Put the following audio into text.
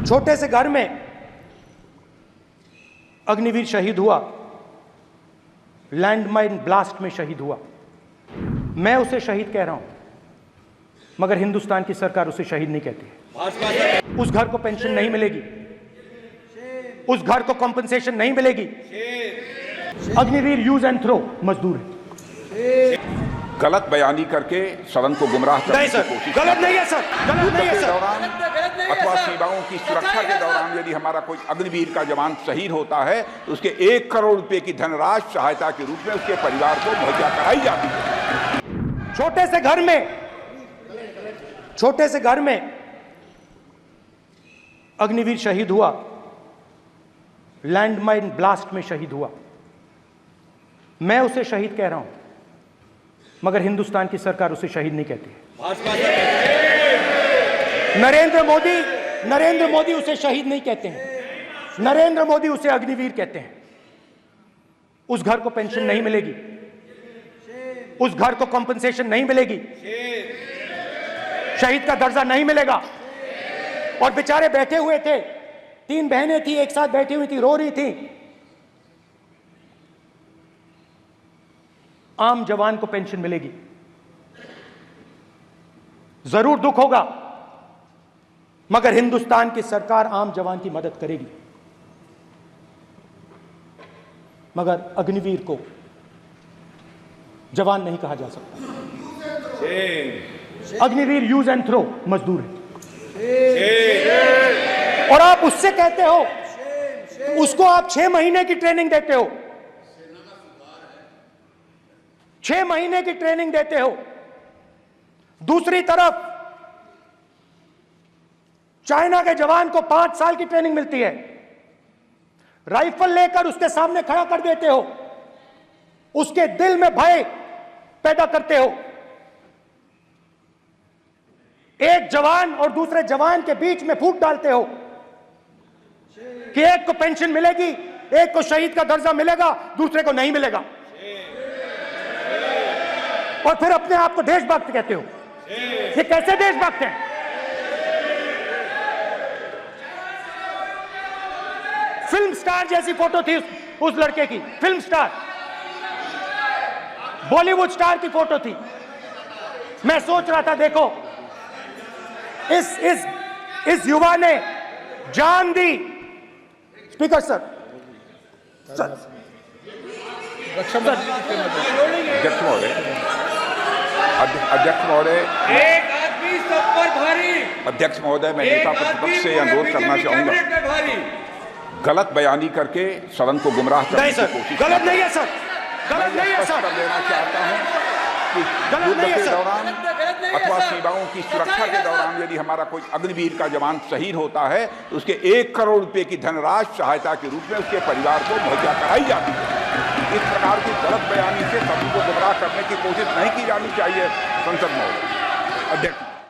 छोटे से घर में अग्निवीर शहीद हुआ, लैंडमाइन ब्लास्ट में शहीद हुआ। मैं उसे शहीद कह रहा हूं, मगर हिंदुस्तान की सरकार उसे शहीद नहीं कहती। उस घर को पेंशन नहीं मिलेगी, उस घर को कॉम्पेंसेशन नहीं मिलेगी। अग्निवीर यूज एंड थ्रो मजदूर है। गलत बयानी करके सदन को गुमराह करने की कोशिश, गलत नहीं है सर, गलत नहीं है के सर। दौरान अथवा सीमाओं की सुरक्षा के दौरान यदि हमारा कोई अग्निवीर का जवान शहीद होता है तो उसके 1 करोड़ रुपए की धनराशि सहायता के रूप में उसके परिवार को मुहैया कराई जाती है। छोटे से घर में अग्निवीर शहीद हुआ, लैंडमाइन ब्लास्ट में शहीद हुआ। मैं उसे शहीद कह रहा हूं, मगर हिंदुस्तान की सरकार उसे शहीद नहीं कहती। नरेंद्र मोदी उसे शहीद नहीं कहते हैं। नरेंद्र मोदी उसे अग्निवीर कहते हैं। उस घर को पेंशन नहीं मिलेगी, उस घर को कॉम्पेंसेशन नहीं मिलेगी, शहीद का दर्जा नहीं मिलेगा। और बेचारे बैठे हुए थे, 3 बहनें थी, एक साथ बैठी हुई थी, रो रही थी। आम जवान को पेंशन मिलेगी, जरूर दुख होगा, मगर हिंदुस्तान की सरकार आम जवान की मदद करेगी। मगर अग्निवीर को जवान नहीं कहा जा सकता। अग्निवीर यूज एंड थ्रो मजदूर है। और आप उससे कहते हो, उसको आप 6 महीने की ट्रेनिंग देते हो, 6 महीने की ट्रेनिंग देते हो। दूसरी तरफ चाइना के जवान को 5 साल की ट्रेनिंग मिलती है। राइफल लेकर उसके सामने खड़ा कर देते हो, उसके दिल में भय पैदा करते हो। एक जवान और दूसरे जवान के बीच में फूट डालते हो कि एक को पेंशन मिलेगी, एक को शहीद का दर्जा मिलेगा, दूसरे को नहीं मिलेगा। और फिर अपने आप को देशभक्त कहते हो। ये कैसे देशभक्त हैं? फिल्म स्टार जैसी फोटो थी उस लड़के की, फिल्म स्टार, बॉलीवुड स्टार की फोटो थी। मैं सोच रहा था, देखो इस युवा ने जान दी। स्पीकर सर, अध्यक्ष महोदय, एक आदमी सब पर भारी। अध्यक्ष महोदय, मैं नेता प्रतिपक्ष से अनुरोध करना चाहूंगा, गलत बयानी करके सदन को गुमराह करने की कोशिश, गलत नहीं है सर, गलत नहीं है सर। कर देना चाहता हूं कि युद्ध के दौरान अथवा सीमाओं की सुरक्षा के दौरान यदि हमारा कोई अग्निवीर का जवान शहीद होता है तो उसके 1 करोड़ रुपए की धनराशि सहायता के रूप में उसके परिवार को मुहैया कराई जाती है। इस प्रकार की गलत बयानी से सभी को गुमराह करने की कोशिश नहीं की जानी चाहिए। संसद महोदय, अध्यक्ष।